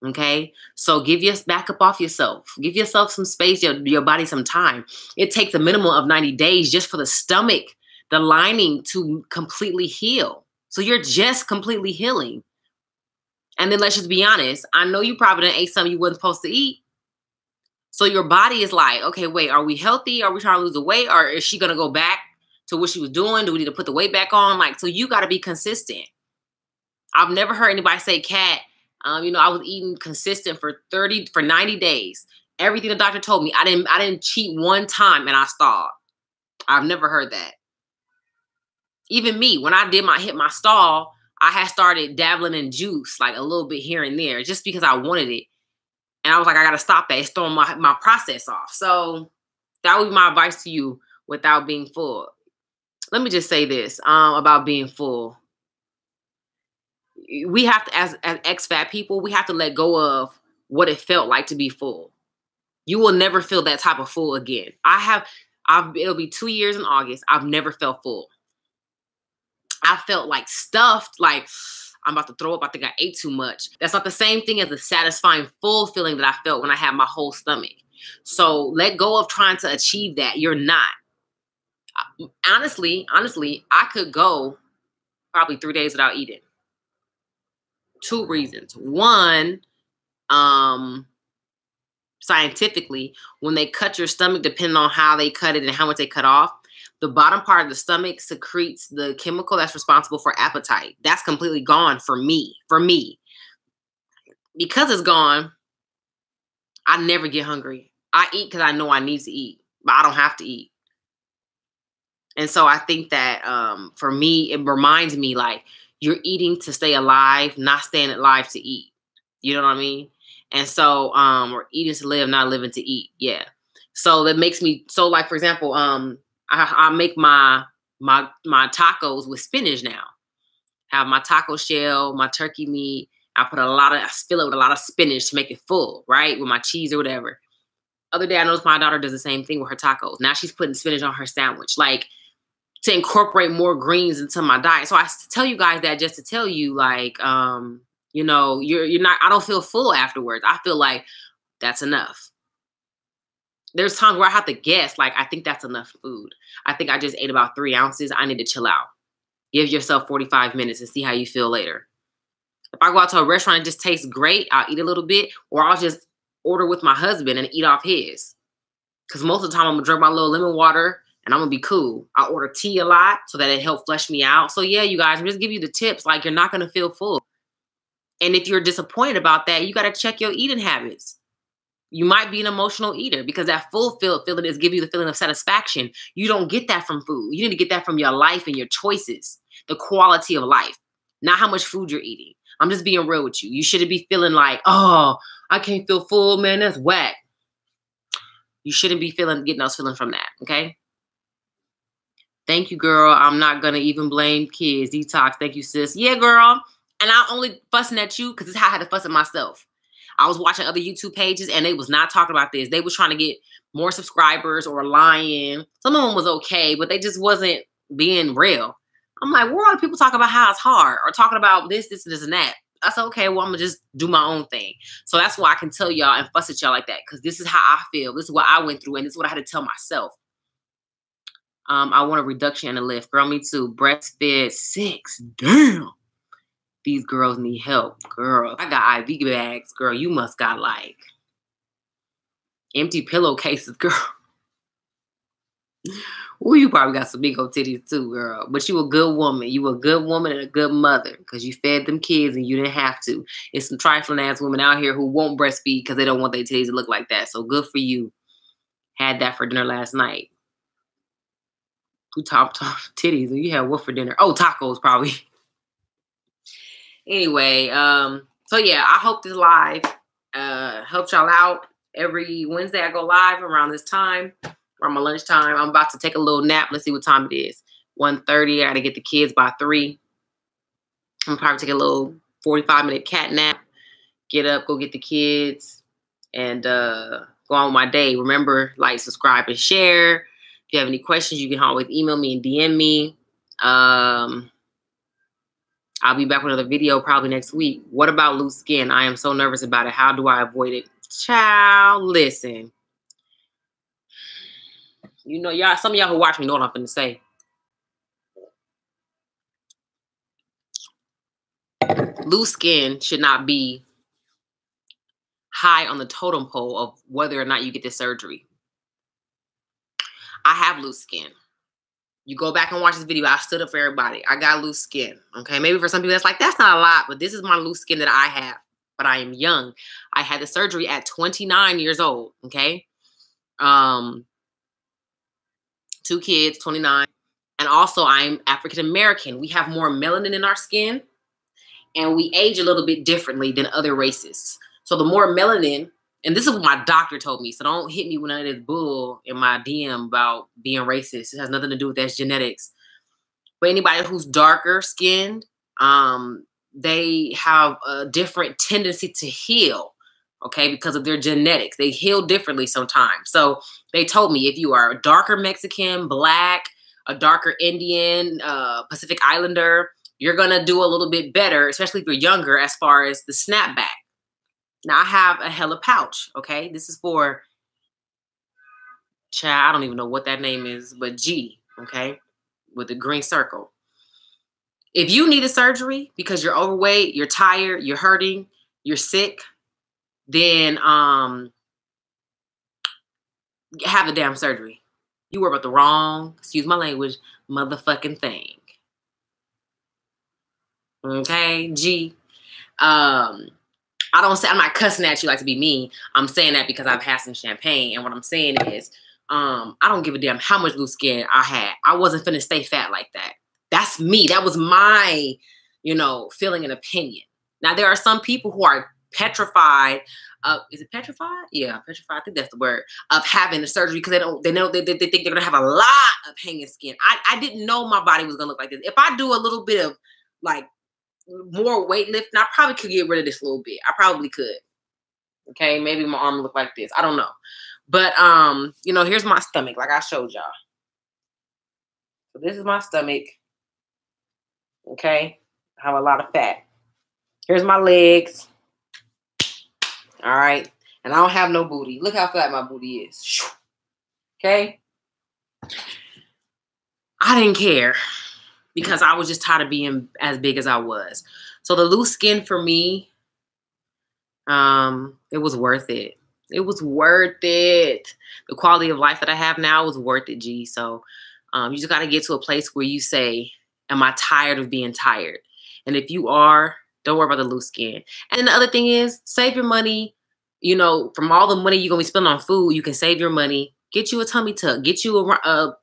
A: Okay? So back up off yourself. Give yourself some space, your body some time. It takes a minimum of 90 days just for the stomach, the lining to completely heal. So you're just completely healing. And then let's just be honest. I know you probably done ate something you wasn't supposed to eat. So your body is like, okay, wait, are we healthy? Are we trying to lose the weight? Or is she going to go back to what she was doing? Do we need to put the weight back on? Like, so you got to be consistent. I've never heard anybody say, Kat, I was eating consistent for 90 days. Everything the doctor told me, I didn't cheat one time and I stalled. I've never heard that. Even me, when I hit my stall, I had started dabbling in juice, like a little bit here and there, just because I wanted it. And I was like, I got to stop that. It's throwing my process off. So that would be my advice to you without being full. Let me just say this about being full. We have to, as ex-fat people, we have to let go of what it felt like to be full. You will never feel that type of full again. It'll be 2 years in August. I've never felt full. I felt like stuffed, like I'm about to throw up. I think I ate too much. That's not the same thing as the satisfying full feeling that I felt when I had my whole stomach. So let go of trying to achieve that. You're not. Honestly, I could go probably 3 days without eating. 2 reasons. One, scientifically, when they cut your stomach, depending on how they cut it and how much they cut off, the bottom part of the stomach secretes the chemical that's responsible for appetite. That's completely gone for me. Because it's gone, I never get hungry. I eat because I know I need to eat, but I don't have to eat. And so I think that for me, it reminds me like you're eating to stay alive, not staying alive to eat. You know what I mean? And so, or eating to live, not living to eat. Yeah. So that makes me, so like, for example, I make my tacos with spinach now. I have my taco shell, my turkey meat. I fill it with a lot of spinach to make it full, right? With my cheese or whatever. Other day, I noticed my daughter does the same thing with her tacos. Now she's putting spinach on her sandwich, like to incorporate more greens into my diet. So I tell you guys that just to tell you, like, You know, you're not, I don't feel full afterwards. I feel like that's enough. There's times where I have to guess, like, I think that's enough food. I think I just ate about 3 ounces. I need to chill out. Give yourself 45 minutes and see how you feel later. If I go out to a restaurant and it just tastes great, I'll eat a little bit, or I'll just order with my husband and eat off his. Because most of the time I'm gonna drink my little lemon water and I'm gonna be cool. I order tea a lot so that it helps flush me out. So yeah, you guys, I'm just giving you the tips. Like, you're not gonna feel full. And if you're disappointed about that, you gotta check your eating habits. You might be an emotional eater because that fulfilled feeling is giving you the feeling of satisfaction. You don't get that from food. You need to get that from your life and your choices, the quality of life, not how much food you're eating. I'm just being real with you. You shouldn't be feeling like, oh, I can't feel full, man. That's whack. You shouldn't be getting those feelings from that, okay? Thank you, girl. I'm not going to even blame kids. Detox. Thank you, sis. Yeah, girl. And I'm only fussing at you because this is how I had to fuss at myself. I was watching other YouTube pages and they was not talking about this. They was trying to get more subscribers or lying. Some of them was okay, but they just wasn't being real. I'm like, where are the people talking about how it's hard or talking about this, and that? I said, okay, well, I'm going to just do my own thing. So that's why I can tell y'all and fuss at y'all like that, because this is how I feel. This is what I went through, and this is what I had to tell myself. I want a reduction and a lift. Girl, me too. Breastfed 6. Damn. These girls need help. Girl, I got IV bags. Girl, you must got like empty pillowcases, girl. Ooh, you probably got some big old titties too, girl. But you a good woman. You a good woman and a good mother because you fed them kids and you didn't have to. It's some trifling ass women out here who won't breastfeed because they don't want their titties to look like that. So good for you. Had that for dinner last night. Who top titties? You had what for dinner? Oh, tacos probably. Anyway, so yeah, I hope this live helped y'all out. Every Wednesday I go live around this time, around my lunchtime. I'm about to take a little nap. Let's see what time it is. 1:30. I gotta get the kids by 3. I'm probably take a little 45-minute cat nap. Get up, go get the kids, and go on with my day. Remember, like, subscribe, and share. If you have any questions, you can always email me and DM me. I'll be back with another video probably next week. What about loose skin? I am so nervous about it. How do I avoid it? Child, listen. You know, y'all, some of y'all who watch me know what I'm going to say. Loose skin should not be high on the totem pole of whether or not you get this surgery. I have loose skin. You go back and watch this video. I stood up for everybody. I got loose skin. Okay, maybe for some people that's like, that's not a lot, but this is my loose skin that I have. But I am young. I had the surgery at 29 years old. Okay. 2 kids, 29. And also I'm African American. We have more melanin in our skin and we age a little bit differently than other races. So the more melanin, and this is what my doctor told me, so don't hit me with none of this bull in my DM about being racist. It has nothing to do with that. It's genetics. But anybody who's darker skinned, they have a different tendency to heal, okay, because of their genetics. They heal differently sometimes. So they told me if you are a darker Mexican, Black, a darker Indian, Pacific Islander, you're going to do a little bit better, especially if you're younger, as far as the snapback. Now, I have a hella pouch, okay? This is for, child, I don't even know what that name is, but G, okay, with the green circle. If you need a surgery because you're overweight, you're tired, you're hurting, you're sick, then have a damn surgery. You worry about the wrong, excuse my language, motherfucking thing. Okay, G. I'm not cussing at you like to be mean. I'm saying that because I've had some champagne. And what I'm saying is, I don't give a damn how much loose skin I had. I wasn't finna stay fat like that. That's me. That was my, feeling and opinion. Now, there are some people who are petrified. Is it petrified? Yeah, petrified. I think that's the word, of having the surgery because they think they're gonna have a lot of hanging skin. I didn't know my body was gonna look like this. If I do a little bit of like more weightlifting, I probably could get rid of this a little bit. I probably could. Okay, maybe my arm look like this. I don't know. But here's my stomach, like I showed y'all. So this is my stomach. Okay, I have a lot of fat. Here's my legs. All right. And I don't have no booty. Look how flat my booty is. Okay. I didn't care because I was just tired of being as big as I was. So the loose skin for me, it was worth it. It was worth it. The quality of life that I have now was worth it, G. So you just got to get to a place where you say, am I tired of being tired? And if you are, don't worry about the loose skin. And then the other thing is, save your money. You know, from all the money you're going to be spending on food, you can save your money. Get you a tummy tuck. Get you a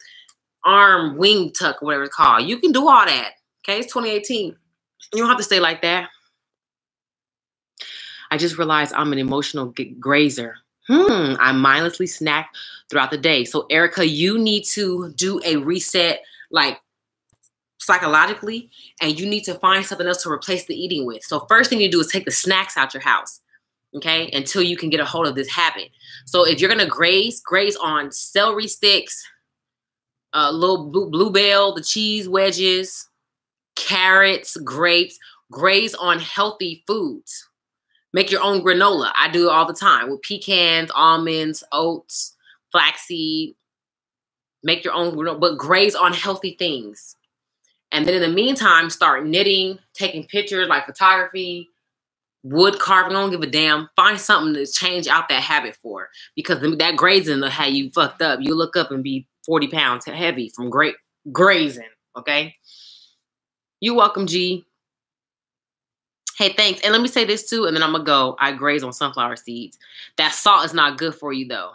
A: arm wing tuck, whatever it's called. You can do all that. Okay, it's 2018. You don't have to stay like that. I just realized I'm an emotional grazer. I mindlessly snack throughout the day. So Erica, you need to do a reset, like psychologically, and you need to find something else to replace the eating with. So first thing you do is take the snacks out your house, okay, until you can get a hold of this habit. So if you're gonna graze on celery sticks, little bluebell, the cheese wedges, carrots, grapes, graze on healthy foods. Make your own granola. I do it all the time with pecans, almonds, oats, flaxseed. Make your own granola, but graze on healthy things. And then in the meantime, start knitting, taking pictures like photography, wood carving. I don't give a damn. Find something to change out that habit for, because that grazing will have you fucked up. You look up and be 40 pounds heavy from grazing, okay? You're welcome, G. Hey, thanks. And let me say this too, and then I'm going to go. I graze on sunflower seeds. That salt is not good for you, though.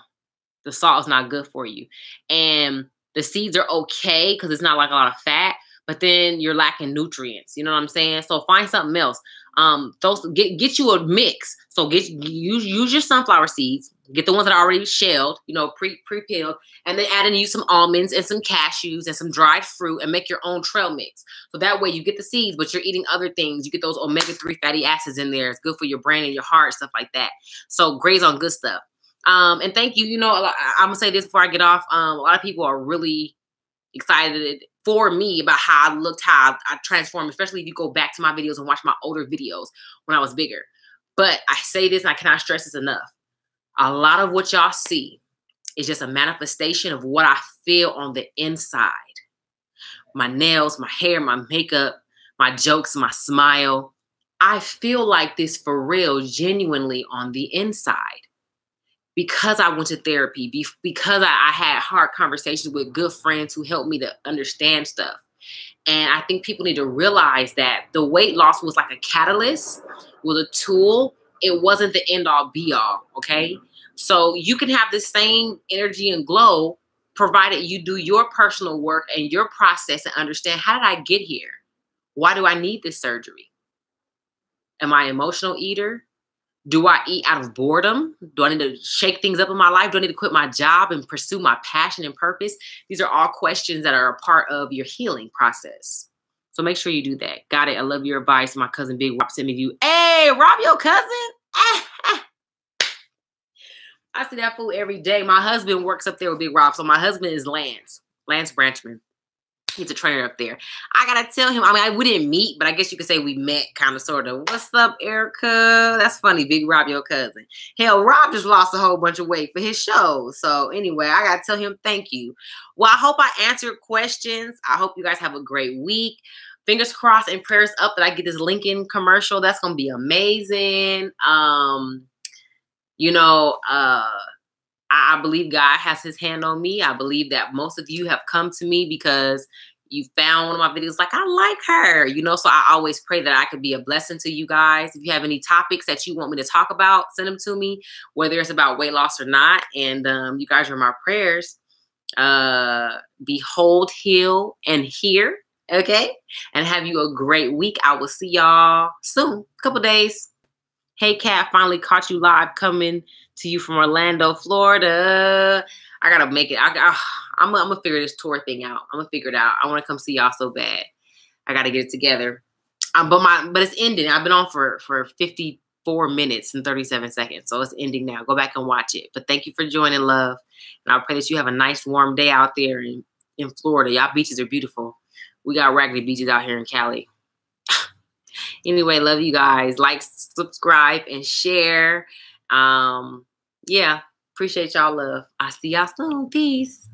A: The salt is not good for you. And the seeds are okay because it's not like a lot of fat, but then you're lacking nutrients. You know what I'm saying? So find something else. Get you a mix. So use your sunflower seeds. Get the ones that are already shelled, you know, pre-peeled, and then add in you some almonds and some cashews and some dried fruit and make your own trail mix. So that way you get the seeds, but you're eating other things. You get those omega-3 fatty acids in there. It's good for your brain and your heart, stuff like that. So graze on good stuff. And thank you. You know, I'm gonna say this before I get off. A lot of people are really excited for me about how I looked, how I transformed, especially if you go back to my videos and watch my older videos when I was bigger. But I say this, and I cannot stress this enough. A lot of what y'all see is just a manifestation of what I feel on the inside. My nails, my hair, my makeup, my jokes, my smile. I feel like this for real, genuinely on the inside. Because I went to therapy, because I had hard conversations with good friends who helped me to understand stuff. And I think people need to realize that the weight loss was like a catalyst, was a tool. It wasn't the end all be all, okay? So you can have the same energy and glow provided you do your personal work and your process and understand, how did I get here? Why do I need this surgery? Am I an emotional eater? Do I eat out of boredom? Do I need to shake things up in my life? Do I need to quit my job and pursue my passion and purpose? These are all questions that are a part of your healing process. So make sure you do that. Got it. I love your advice. My cousin Big Rob sent me you. Hey, Rob, your cousin? I see that fool every day. My husband works up there with Big Rob. So my husband is Lance Branchman. He's a trainer up there. I got to tell him, I mean, we didn't meet, but I guess you could say we met kind of, sort of. What's up, Erica? That's funny. Big Rob, your cousin. Hell, Rob just lost a whole bunch of weight for his show. So anyway, I got to tell him thank you. Well, I hope I answered questions. I hope you guys have a great week. Fingers crossed and prayers up that I get this Lincoln commercial. That's going to be amazing. I believe God has his hand on me. I believe that most of you have come to me because you found one of my videos like, I like her, so I always pray that I could be a blessing to you guys. If you have any topics that you want me to talk about, send them to me, whether it's about weight loss or not. And you guys are my prayers. Behold, heal, and hear. Okay. And have you a great week. I will see y'all soon. Couple days. Hey, Kat, finally caught you live coming to you from Orlando, Florida. I got to make it. I'm going to figure this tour thing out. I'm going to figure it out. I want to come see y'all so bad. I got to get it together. But it's ending. I've been on for 54 minutes and 37 seconds. So it's ending now. Go back and watch it. But thank you for joining, love. And I pray that you have a nice warm day out there in Florida. Y'all beaches are beautiful. We got raggedy beaches out here in Cali. Anyway, love you guys. Like, subscribe, and share. Yeah, appreciate y'all love. I'll see y'all soon. Peace.